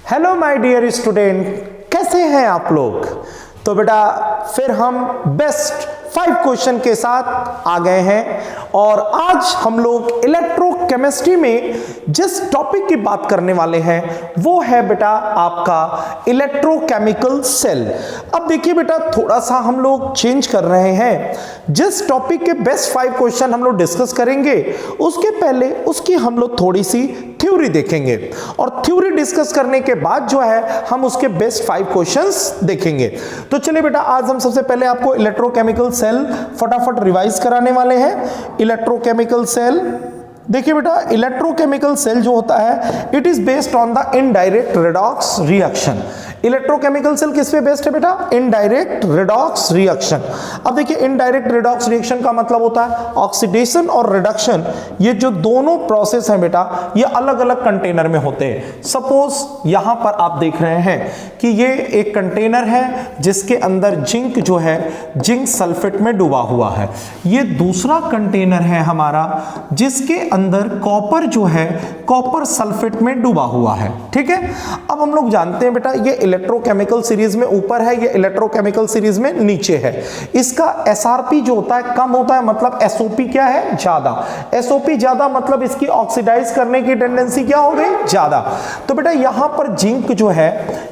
Hello my dear student, कैसे हैं आप लोग। तो बेटा फिर हम बेस्ट 5 क्वेश्चन के साथ आ गए हैं और आज हम लोग इलेक्ट्रोकेमिस्ट्री में जिस टॉपिक की बात करने वाले हैं वो है बेटा आपका इलेक्ट्रोकेमिकल सेल। अब देखिए बेटा थोड़ा सा हम लोग चेंज कर रहे हैं, जिस टॉपिक के बेस्ट 5 क्वेश्चन हम लोग डिस्कस करेंगे उसके पहले उसकी हम लोग थोड़ी सी थ्योरी देखेंगे और थ्योरी डिस्कस करने के बाद जो है हम उसके बेस्ट 5 क्वेश्चंस देखेंगे। तो चलिए बेटा आज हम सबसे पहले आपको इलेक्ट्रोकेमिकल सेल फटाफट रिवाइज कराने वाले हैं। इलेक्ट्रोकेमिकल सेल देखिए बेटा, इलेक्ट्रोकेमिकल सेल जो होता है it is based on the indirect redox reaction. Electrochemical cell किस पे बेस्ड है बेटा? Indirect redox reaction. अब देखिए इनडायरेक्ट रेडॉक्स रिएक्शन का मतलब होता है ऑक्सीडेशन और रिडक्शन, ये जो दोनों प्रोसेस है बेटा ये अलग अलग कंटेनर में होते हैं। सपोज यहां पर आप देख रहे हैं कि ये एक कंटेनर है जिसके अंदर जिंक जो है जिंक सल्फेट में डूबा हुआ है। ये दूसरा कंटेनर है हमारा जिसके अंदर कॉपर जो है कॉपर सल्फेट में डूबा हुआ है। ठीक है, अब हम लोग जानते हैं बेटा ये इलेक्ट्रोकेमिकल सीरीज में ऊपर है, ये इलेक्ट्रोकेमिकल सीरीज में नीचे है। इसका एसआरपी जो होता है कम होता है, मतलब एसओपी क्या है? ज्यादा। एसओपी ज्यादा मतलब इसकी ऑक्सीडाइज करने की टेंडेंसी क्या हो गई? ज्यादा। तो बेटा यहां पर जिंक जो है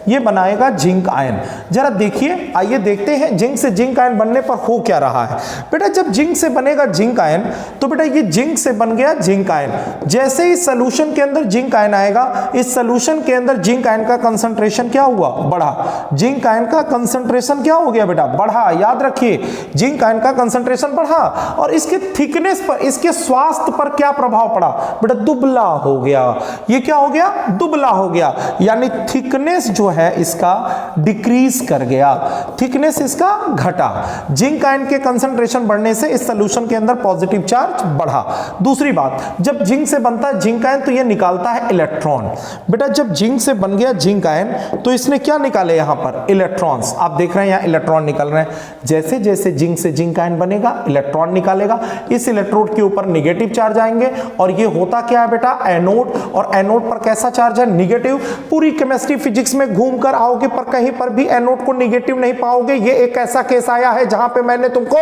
ये बनाएगा जिंक आयन। जरा देखिए, आइए देखते हैं जिंक से जिंक आयन बनने पर हो क्या रहा है। बेटा जब जिंक से बनेगा जिंक आयन तो बेटा ये जिंक से बन गया जिंक आयन। जैसे ही सॉल्यूशन के अंदर जिंक आयन आएगा, इस सॉल्यूशन के अंदर जिंक आयन का कंसंट्रेशन क्या हुआ? बढ़ा। जिंक आयन का कंसंट्रेशन क्या हो गया बेटा? बढ़ा। याद रखिए जिंक आयन का कंसंट्रेशन बढ़ा और इसके थिकनेस पर, इसके स्वास्थ्य पर क्या प्रभाव पड़ा बेटा? दुबला हो गया। ये क्या हो गया? दुबला हो गया, यानी थिकनेस जो है इसका डिक्रीज कर गया, थिकनेस इसका घटा। जिंक आयन के कंसंट्रेशन बढ़ने से इस सॉल्यूशन के अंदर पॉजिटिव चार्ज बढ़ा। दूसरी बात, जब जिंक से बनता है जिंक आयन तो ये निकालता है इलेक्ट्रॉन। बेटा जब जिंक से बन गया जिंक आयन तो इसने क्या निकाले? यहां पर इलेक्ट्रॉन्स। आप देख रहे हैं यहां इलेक्ट्रॉन निकल रहे हैं। जैसे जैसे जिंक से जिंक आयन बनेगा इलेक्ट्रॉन निकालेगा, इस इलेक्ट्रोड के ऊपर नेगेटिव चार्ज आएंगे और ये होता क्या है बेटा? एनोड। और एनोड पर कैसा चार्ज है? नेगेटिव। पूरी केमिस्ट्री फिजिक्स में घूम कर आओगे पर कहीं पर भी एनोड को नेगेटिव नहीं पाओगे। ये एक ऐसा केस आया है जहां पे मैंने तुमको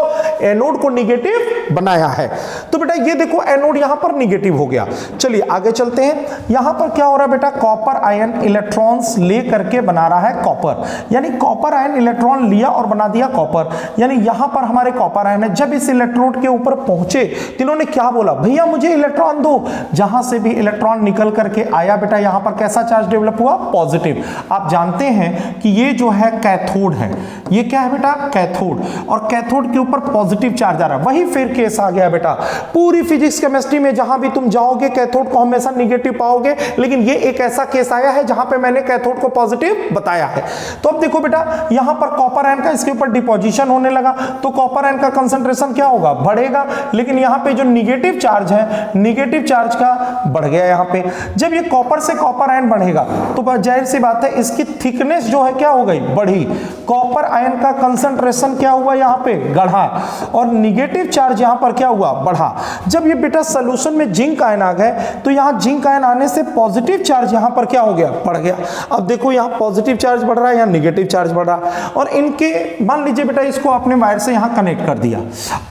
एनोड को नेगेटिव बनाया है। तो बेटा ये देखो एनोड यहां पर नेगेटिव हो गया। चलिए आगे चलते हैं। यहां पर क्या हो रहा है बेटा? कॉपर आयन इलेक्ट्रॉन्स ले करके बना रहा है कॉपर, यानी कॉपर आयन इलेक्ट्रॉन लिया और बना दिया कॉपर। यानी यहां पर हमारे कॉपर आयन है। जब इस इलेक्ट्रोड के ऊपर पहुंचे तो इन्होंने क्या बोला? भैया मुझे इलेक्ट्रॉन दो। जहां से भी इलेक्ट्रॉन निकल करके आया बेटा यहां पर कैसा चार्ज डेवलप हुआ? पॉजिटिव। आप जानते हैं कि ये जो है कैथोड है। ये क्या है बेटा? कैथोड। और कैथोड के ऊपर पॉजिटिव चार्ज आ रहा है। वही फिर केस आ गया बेटा। पूरी फिजिक्स केमिस्ट्री में जहां भी तुम जाओगे कैथोड को हमेशा नेगेटिव पाओगे, लेकिन ये एक ऐसा केस आया है जहां पे मैंने कैथोड को पॉजिटिव बताया है। तो अब देखो बेटा यहां पर कॉपर आयन का इसके ऊपर डिपोजिशन होने लगा तो कॉपर आयन का कंसंट्रेशन क्या होगा? बढ़ेगा। लेकिन यहां पे जो नेगेटिव चार्ज है, नेगेटिव चार्ज का बढ़ गया यहां पे। जब ये कॉपर से कॉपर आयन बढ़ेगा तो जाहिर सी बात है इसकी थिकनेस जो है क्या हो गई? बढ़ी। कॉपर आयन का कंसंट्रेशन क्या हुआ? यहां पे बढ़ा और नेगेटिव चार्ज यहां पर क्या हुआ? बढ़ा। जब ये बेटा सॉल्यूशन में जिंक आयन आ गए तो यहां जिंक आयन आने से पॉजिटिव चार्ज यहां पर क्या हो गया? बढ़ गया। अब देखो यहां पॉजिटिव चार्ज बढ़ रहा है, यहां नेगेटिव चार्ज बढ़ रहा है और इनके मान लीजिए बेटा इसको आपने वायर से यहां कनेक्ट कर दिया।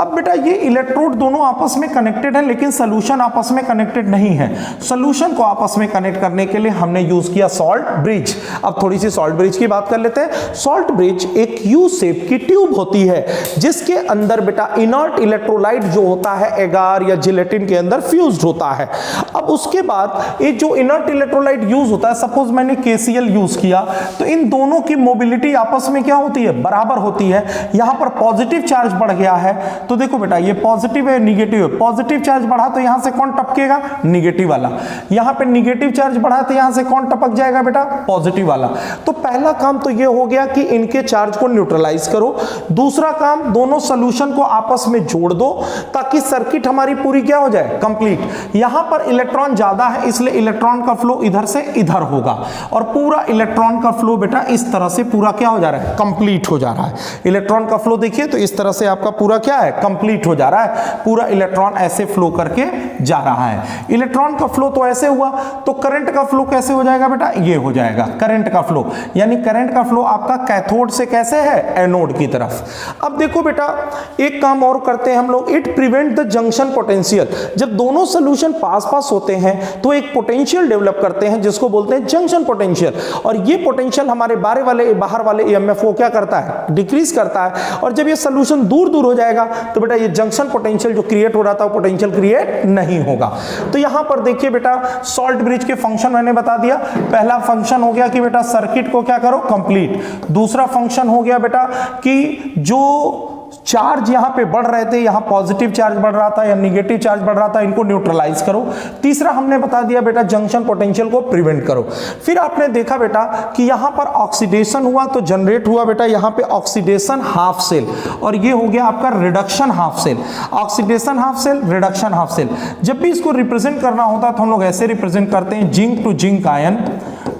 अब बेटा ये इलेक्ट्रोड दोनों आपस में कनेक्टेड है लेकिन सॉल्यूशन आपस में कनेक्टेड नहीं है। सॉल्यूशन को आपस में कनेक्ट करने के लिए हमने यूज किया सॉल्ट ब्रिज। अब थोड़ी सी सॉल्ट ब्रिज की बात कर लेते हैं। सॉल्ट ब्रिज एक यू शेप की ट्यूब होती है जिसके अंदर बेटा इनर्ट इलेक्ट्रोलाइट जो होता है एगार या जिलेटिन के अंदर फ्यूज्ड होता है। अब उसके बाद ये जो इनर्ट इलेक्ट्रोलाइट यूज होता है, सपोज मैंने KCl यूज किया तो इन दोनों की मोबिलिटी आपस में क्या होती है? बराबर होती है। यहां पर पॉजिटिव चार्ज बढ़ गया है तो देखो बेटा ये पॉजिटिव है निगेटिव है। पॉजिटिव चार्ज बढ़ा तो यहां से कौन टपकेगा? नेगेटिव वाला। यहां पे नेगेटिव चार्ज बढ़ा तो यहां से कौन टपक जाएगा बेटा? पॉजिटिव वाला। तो पहला काम तो ये हो गया कि इनके चार्ज को न्यूट्रलाइज करो। दूसरा काम दोनों सॉल्यूशन को आपस में जोड़ दो ताकि सर्किट हमारी पूरी क्या हो जाए? कंप्लीट। यहां पर इलेक्ट्रॉन ज्यादा है इसलिए इलेक्ट्रॉन का फ्लो इधर से इधर होगा और पूरा इलेक्ट्रॉन का फ्लो बेटा इस तरह से पूरा क्या हो जा रहा है, कंप्लीट हो जा रहा है। इलेक्ट्रॉन का फ्लो देखिए तो इस तरह से आपका पूरा क्या है, कंप्लीट हो जा रहा है। पूरा इलेक्ट्रॉन ऐसे फ्लो करके जा रहा है। इलेक्ट्रॉन का फ्लो तो ऐसे हुआ, तो करंट का फ्लो कैसे हो जाएगा बेटा, ये हो जाएगा करंट का फ्लो। यानी करंट का फ्लो आपका कैथोड से कैसे है, एनोड की तरफ। अब देखो बेटा एक काम और करते हैं हम लोग, it prevent the junction potential. जब दोनों सोल्यूशन पास पास होते हैं तो एक पोटेंशियल डेवलप करते हैं जिसको बोलते हैं जंक्शन पोटेंशियल। और ये पोटेंशियल हमारे बाहर वाले ईएमएफ को क्या करता है, डिक्रीज करता है। और जब ये सोल्यूशन दूर दूर हो जाएगा तो बेटा ये जंक्शन पोटेंशियल जो क्रिएट हो रहा था वो पोटेंशियल क्रिएट नहीं होगा। तो यहां पर देखिए बेटा सॉल्ट ब्रिज के फंक्शन मैंने बता दिया। पहला फंक्शन हो गया कि बेटा सर्किट को क्या करो, कंप्लीट। दूसरा फंक्शन हो गया बेटा कि जो चार्ज यहां पे बढ़ रहे थे, यहां पॉजिटिव चार्ज बढ़ रहा था या निगेटिव चार्ज बढ़ रहा था, इनको न्यूट्रलाइज करो। तीसरा हमने बता दिया बेटा जंक्शन पोटेंशियल को प्रिवेंट करो। फिर आपने देखा बेटा कि यहां पर ऑक्सीडेशन हुआ तो जनरेट हुआ बेटा यहां पे ऑक्सीडेशन हाफ सेल, और ये हो गया आपका reduction half cell. Oxidation half cell, reduction half cell. जब भी इसको रिप्रेजेंट करना होता है तो हम लोग ऐसे रिप्रेजेंट करते हैं, zinc to zinc ion,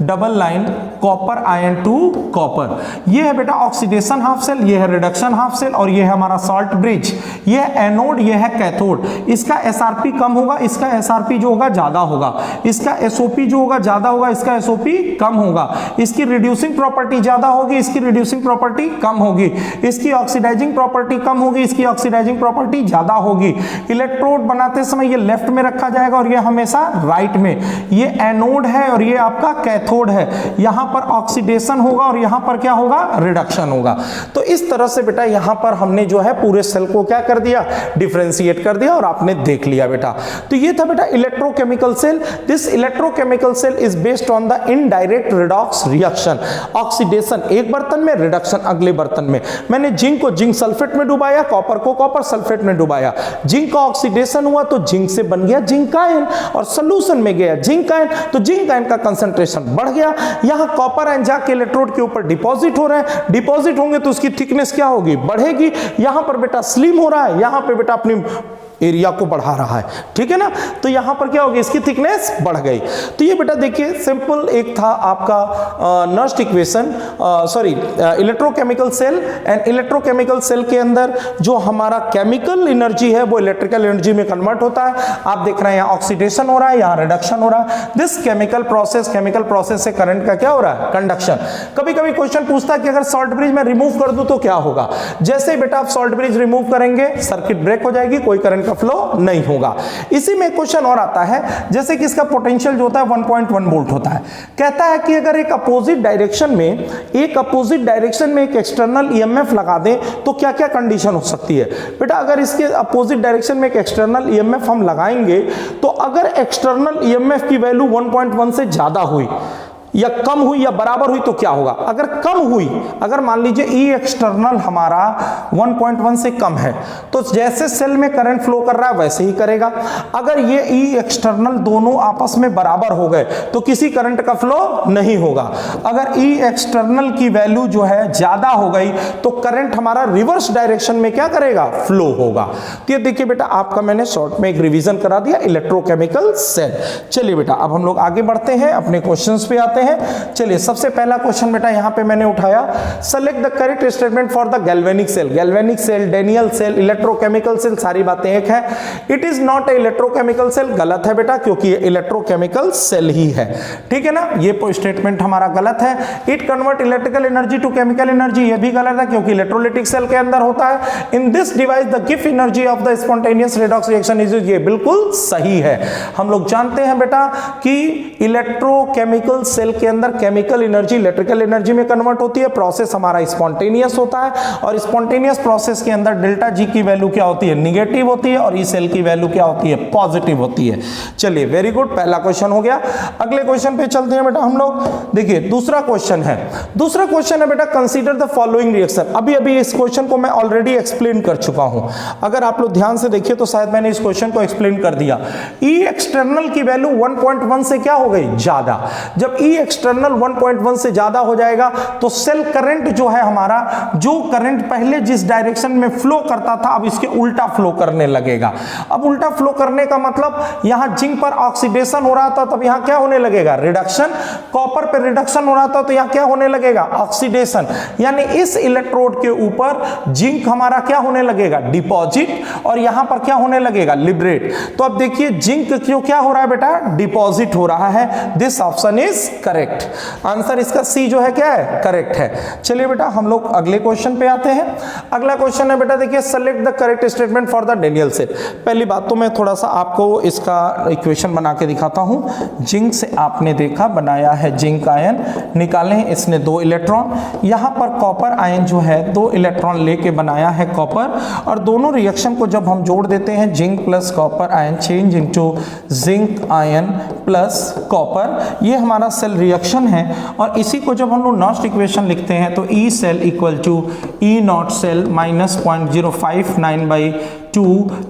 double line copper ion to copper. ये है बेटा ऑक्सीडेशन हाफ सेल, ये है रिडक्शन हाफ सेल, और ये है हमारा सॉल्ट ब्रिज। ये है एनोड, ये है कैथोड। इसका एसआरपी कम होगा, इसका एसआरपी जो होगा ज्यादा होगा। इसका एसओपी जो होगा ज्यादा होगा, इसका एसओपी कम होगा। इसकी रिड्यूसिंग प्रॉपर्टी ज्यादा होगी, इसकी रिड्यूसिंग प्रॉपर्टी कम होगी। इसकी ऑक्सीडाइजिंग प्रॉपर्टी कम होगी, इसकी ऑक्सीडाइजिंग प्रॉपर्टी ज्यादा होगी। इलेक्ट्रोड बनाते समय ये लेफ्ट में रखा जाएगा और ये हमेशा राइट में। ये एनोड है और ये आपका कैथोड है। यहां पर ऑक्सीडेशन होगा और यहां पर क्या होगा, रिडक्शन होगा। तो इस तरह से बेटा यहां पर हमने जो है पूरे सेल को क्या कर दिया, डिफरेंशिएट कर दिया और आपने देख लिया बेटा। तो ये था बेटा electrochemical cell. This electrochemical cell is based on the indirect redox reaction. Oxidation एक बर्तन में, रिडक्शन अगले बर्तन में। मैंने जिंक को जिंक सल्फेट में डुबाया, कॉपर को कॉपर सल्फेट में डुबाया। जिंक का ऑक्सीडेशन हुआ तो जिंक से बन गया जिंक आयन, और सोल्यूशन में गया जिंक आयन तो जिंक आयन का कंसंट्रेशन बढ़ गया। यहां कॉपर आयन जाके इलेक्ट्रोड के ऊपर डिपॉजिट हो रहे हैं, डिपॉजिट होंगे तो उसकी थिकनेस क्या होगी, बढ़ेगी। यहां पर बेटा स्लिम हो रहा है, यहां पे बेटा अपनी एरिया को बढ़ा रहा है, ठीक है ना। तो यहां पर क्या होगी, इसकी थिकनेस बढ़ गई। तो ये बेटा देखिए सिंपल एक था आपका Nernst equation, sorry electrochemical cell. And electrochemical cell के अंदर जो हमारा केमिकल एनर्जी है वो इलेक्ट्रिकल एनर्जी में कन्वर्ट होता है। आप देख रहे हैं यहां ऑक्सीडेशन हो रहा है, यहां रिडक्शन हो रहा है। दिस केमिकल प्रोसेस से करंट का क्या हो रहा है, कंडक्शन। कभी कभी क्वेश्चन पूछता है कि अगर सॉल्ट ब्रिज में रिमूव कर दूं तो क्या होगा। जैसे बेटा आप सॉल्ट ब्रिज रिमूव करेंगे सर्किट ब्रेक हो जाएगी, कोई करंट फ्लो नहीं होगा। इसी में क्वेश्चन और आता है, जैसे कि इसका पोटेंशियल जो होता है 1.1 वोल्ट होता है। कहता है कि अगर एक अपोजिट डायरेक्शन में एक एक्सटर्नल ईएमएफ लगा दें तो क्या क्या कंडीशन हो सकती है। बेटा अगर इसके अपोजिट डायरेक्शन में एक एक्सटर्नल ईएमएफ हम लगाएंगे तो अगर एक्सटर्नल ईएमएफ की वैल्यू 1.1 से ज्यादा हुई या कम हुई या बराबर हुई तो क्या होगा। अगर कम हुई, अगर मान लीजिए ई एक्सटर्नल हमारा 1.1 से कम है तो जैसे सेल में करंट फ्लो कर रहा है वैसे ही करेगा। अगर ये ई एक्सटर्नल दोनों आपस में बराबर हो गए तो किसी करंट का फ्लो नहीं होगा। अगर ई एक्सटर्नल की वैल्यू जो है ज्यादा हो गई तो करंट हमारा रिवर्स डायरेक्शन में क्या करेगा, फ्लो होगा। तो ये देखिए बेटा आपका मैंने शॉर्ट में एक रिवीजन करा दिया इलेक्ट्रोकेमिकल सेल। चलिए बेटा अब हम लोग आगे बढ़ते हैं, अपने क्वेश्चंस पे आते हैं। चलिए सबसे पहला क्वेश्चन बेटा यहां पे मैंने उठाया, select the correct statement for the galvanic cell. Galvanic cell, Daniell cell, electrochemical cell सारी बातें एक है। It is not a electrochemical cell, गलत है बेटा क्योंकि ये इलेक्ट्रोकेमिकल सेल ही है, ठीक है ना। ये स्टेटमेंट हमारा गलत है। It convert electrical energy to chemical energy, ये भी गलत है क्योंकि इलेक्ट्रोलाइटिक सेल के अंदर होता है। In this device the give energy of the spontaneous redox reaction is, ये बिल्कुल सही है। हम लोग जानते हैं बेटा कि इलेक्ट्रोकेमिकल सेल के अंदर केमिकल एनर्जी इलेक्ट्रिकल एनर्जी में कन्वर्ट होती है। प्रोसेस हमारा स्पॉन्टेनियस होता है और स्पॉन्टेनियस प्रोसेस के अंदर डेल्टा जी की वैल्यू क्या होती है, निगेटिव होती है, और ई सेल की वैल्यू क्या होती है, पॉजिटिव होती है। चलिए वेरी गुड, पहला क्वेश्चन हो गया। अगले क्वेश्चन पे चलते हैं बेटा हम लोग। देखिए दूसरा क्वेश्चन है, दूसरा क्वेश्चन है बेटा कंसीडर द फॉलोइंग रिएक्शन। अभी अभी इस क्वेश्चन को मैं ऑलरेडी एक्सप्लेन कर चुका हूं, अगर आप लोग ध्यान से देखिए तो शायद मैंने इस क्वेश्चन को एक्सप्लेन कर दिया। ई एक्सटर्नल की वैल्यू 1.1 से क्या हो गई, ज्यादा। जब ई एक्सटर्नल 1.1 से ज्यादा हो जाएगा तो सेल करंट जो है हमारा, जो करंट पहले जिस डायरेक्शन में फ्लो करता था अब इसके उल्टा फ्लो करने लगेगा। अब उल्टा फ्लो करने का मतलब यहां जिंक पर ऑक्सीडेशन हो रहा था, तब यहां क्या होने लगेगा, रिडक्शन। कॉपर पर रिडक्शन हो रहा था तो यहां क्या होने लगेगा, ऑक्सीडेशन। यानी इस इलेक्ट्रोड के ऊपर जिंक हमारा क्या होने लगेगा, डिपॉजिट, और यहां पर क्या होने लगेगा, लिबरेट। तो अब देखिए जिंक क्यों क्या हो रहा है बेटा, डिपॉजिट हो रहा है। This option is correct. Answer इसका सी जो है क्या है, करेक्ट है। चलिए बेटा हम लोग अगले क्वेश्चन पे आते हैं। अगला क्वेश्चन है बेटा, देखिए select the correct statement for the Daniell cell. पहली बात तो मैं थोड़ा सा आपको इसका इक्वेशन बना के दिखाता हूं। जिंक से आपने देखा बनाया है जिंक आयन, निकाले हैं इसने 2 इलेक्ट्रॉन, यहां पर कॉपर आयन जो है 2 इलेक्ट्रॉन लेके बनाया है कॉपर, और दोनों रिएक्शन को जब हम जोड़ देते हैं zinc plus copper ion change into zinc ion plus copper, ये हमारा सेल रिएक्शन है। और इसी को जब हम लोग नॉस्ट इक्वेशन लिखते हैं तो E cell equal to E naught cell minus 0.059/2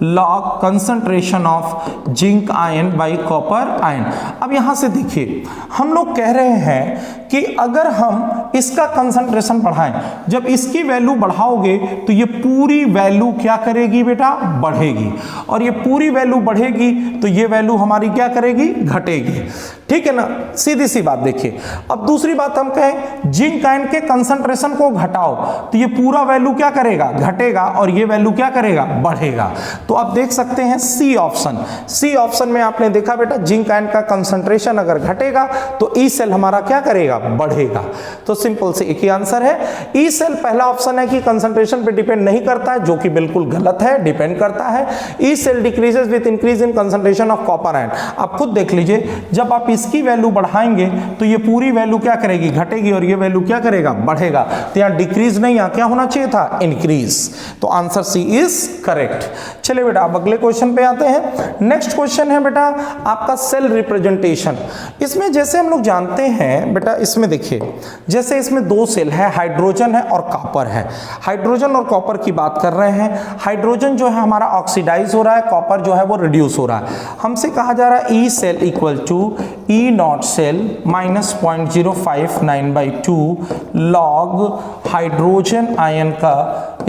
log concentration of zinc ion by copper ion. अब यहां से देखिए हम लोग कह रहे हैं कि अगर हम इसका कंसंट्रेशन बढ़ाएं, जब इसकी वैल्यू बढ़ाओगे तो ये पूरी वैल्यू क्या करेगी बेटा, बढ़ेगी, और ये पूरी वैल्यू बढ़ेगी तो ये वैल्यू हमारी क्या करेगी, घटेगी। ठीक है ना, सीधी सी बात। देखिए अब दूसरी बात हम कहें जिंक आयन के कंसंट्रेशन को घटाओ तो ये पूरा वैल्यू क्या करेगा, घटेगा, और ये वैल्यू क्या करेगा, बढ़ेगा। तो आप देख सकते हैं सी ऑप्शन, सी ऑप्शन में आपने देखा बेटा जिंक आयन का कंसंट्रेशन अगर घटेगा तो ई सेल हमारा क्या करेगा, बढ़ेगा। तो सिंपल से एक ही आंसर है। ई सेल पहला ऑप्शन है कि कंसंट्रेशन पे डिपेंड नहीं करता है, जो कि बिल्कुल गलत है, डिपेंड करता है। E cell decreases with increase in concentration of copper ion. आप खुद देख लीजिए जब आप इसकी वैल्यू बढ़ाएंगे तो ये पूरी वैल्यू क्या करेगी, घटेगी, और ये वैल्यू क्या करेगा, बढ़ेगा। तो यहां डिक्रीज नहीं, यहां क्या होना चाहिए था, इंक्रीज। तो आंसर सी इज करेक्ट। चलिए बेटा अब अगले क्वेश्चन पे आते हैं। नेक्स्ट क्वेश्चन है बेटा आपका सेल रिप्रेजेंटेशन। इसमें जैसे हम लोग जानते हैं बेटा, इसमें देखिए जैसे इसमें 2 सेल है, हाइड्रोजन है और कॉपर है। हाइड्रोजन और कॉपर की बात कर रहे हैं। हाइड्रोजन जो है हमारा ऑक्सीडाइज हो रहा है, कॉपर जो है वो रिड्यूस हो रहा है। हमसे कहा जा रहा है E cell equal to E naught cell minus 0.059/2 log hydrogen ion का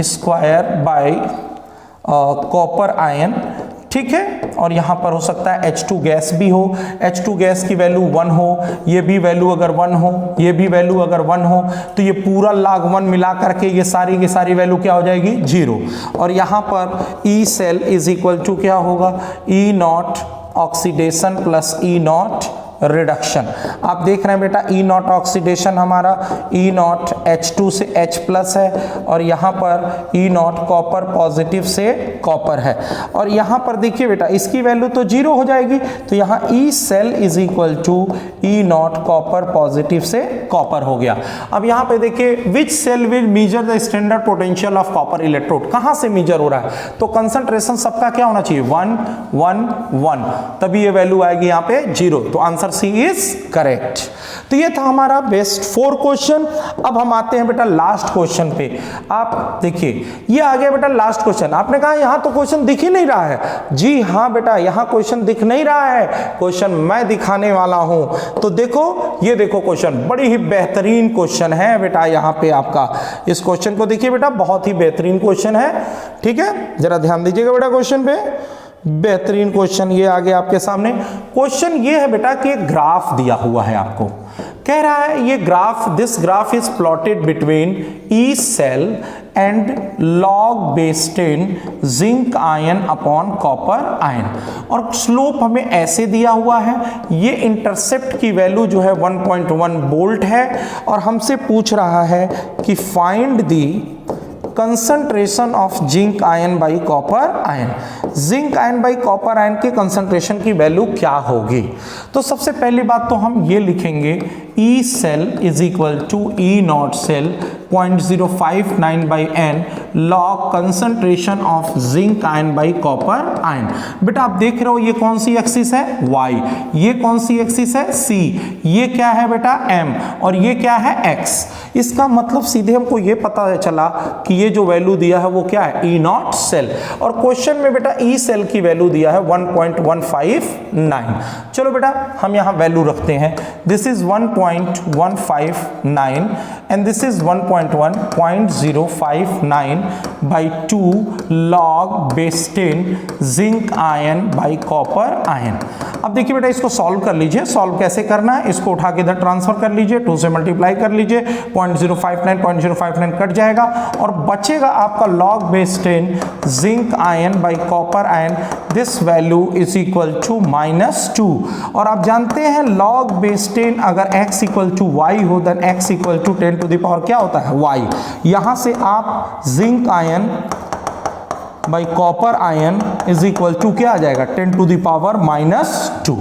स्क्वायर बाय कॉपर आयन। ठीक है, और यहां पर हो सकता है H2 गैस भी हो, H2 गैस की वैल्यू 1 हो, ये भी वैल्यू अगर 1 हो, ये भी वैल्यू अगर 1 हो तो ये पूरा log 1 मिला करके ये सारी की सारी वैल्यू क्या हो जाएगी, 0। और यहां पर E cell is equal to क्या होगा, E naught oxidation plus E naught reduction. आप देख रहे हैं बेटा ई नॉट ऑक्सीडेशन हमारा ई नॉट H2 से H प्लस है, और यहाँ पर ई नॉट कॉपर पॉजिटिव से कॉपर है, और यहाँ पर देखिए बेटा इसकी वैल्यू तो 0 हो जाएगी, तो यहाँ E cell is equal to E naught copper positive से कॉपर हो गया। अब यहाँ पे देखिए which cell will measure the standard potential of copper electrode, कहाँ से मेजर हो रहा है, तो कंसंट्रेशन सबका क्या होना चाहिए, 1 1 1, तभी ये वैल्यू आएगी यहाँ पे 0। तो आंसर सी इज करेक्ट। तो ये था हमारा बेस्ट 4 क्वेश्चन। अब हम आते हैं बेटा लास्ट क्वेश्चन पे। आप देखिए ये आ गया बेटा लास्ट क्वेश्चन। आपने कहा यहां तो क्वेश्चन दिख ही नहीं रहा है। जी हां बेटा, यहां क्वेश्चन दिख नहीं रहा है, क्वेश्चन मैं दिखाने वाला हूं। तो देखो, ये देखो क्वेश्चन, बड़ी ही बेहतरीन क्वेश्चन है बेटा। यहां पे आपका इस क्वेश्चन को देखिए बेटा, बहुत ही बेहतरीन क्वेश्चन है। ठीक है, जरा ध्यान दीजिएगा बेटा क्वेश्चन पे। बेहतरीन क्वेश्चन ये आ गया आपके सामने। क्वेश्चन ये है बेटा कि एक ग्राफ दिया हुआ है, आपको कह रहा है ये graph, this graph is plotted between E cell and log base 10 zinc ion upon copper ion, और स्लोप हमें ऐसे दिया हुआ है। ये इंटरसेप्ट की वैल्यू जो है 1.1 वोल्ट है, और हमसे पूछ रहा है कि find the concentration of zinc ion by copper ion. Zinc ion by copper ion के कंसंट्रेशन की वैल्यू क्या होगी। तो सबसे पहली बात तो हम ये लिखेंगे E cell is equal to E naught cell 0.059/n log concentration of zinc ion by copper ion. बेटा आप देख रहे हो ये कौन सी एक्सिस है, y, ये कौन सी एक्सिस है, c, ये क्या है बेटा m, और ये क्या है x। इसका मतलब सीधे हमको ये पता चला कि ये जो वैल्यू दिया है वो क्या है, ई नॉट सेल, और क्वेश्चन में बेटा ई सेल की वैल्यू दिया है 1.159। चलो बेटा हम यहां वैल्यू रखते हैं, this is 1.159 1.159 and this is 1.1.059 by 2 log base 10 zinc ion by copper ion. अब देखिए बेटा इसको सॉल्व कर लीजिए। सॉल्व कैसे करना है, इसको उठा के इधर ट्रांसफर कर लीजिए, 2 से मल्टीप्लाई कर लीजिए, 0.059 कट जाएगा और बचेगा आपका log base 10 zinc ion by copper ion. This value is equal to -2 और आप जानते हैं log base 10 अगर x इक्वल टू y हो then x equal to 10 to the power क्या होता है y। यहां से आप zinc ion by copper ion is equal to क्या आ जाएगा 10 टू द पावर -2।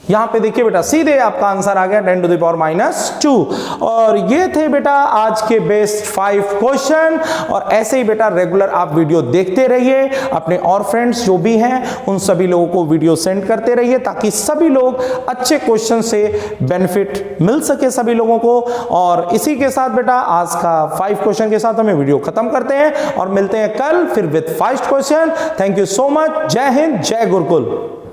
यहां पे देखिए बेटा सीधे आपका आंसर आ गया 10 टू द पावर -2। और ये थे बेटा आज के बेस्ट 5 क्वेश्चन और ऐसे ही बेटा रेगुलर आप वीडियो देखते रहिए, अपने और फ्रेंड्स जो भी हैं उन सभी लोगों को वीडियो सेंड करते रहिए ताकि सभी लोग अच्छे क्वेश्चन से बेनिफिट मिल सके सभी लोगों को। और इसी के साथ बेटा आज का 5 क्वेश्चन के साथ हमें वीडियो खत्म करते हैं और मिलते हैं कल फिर with 5 question. Thank you so much. जय हिंद, जय गुरुकुल।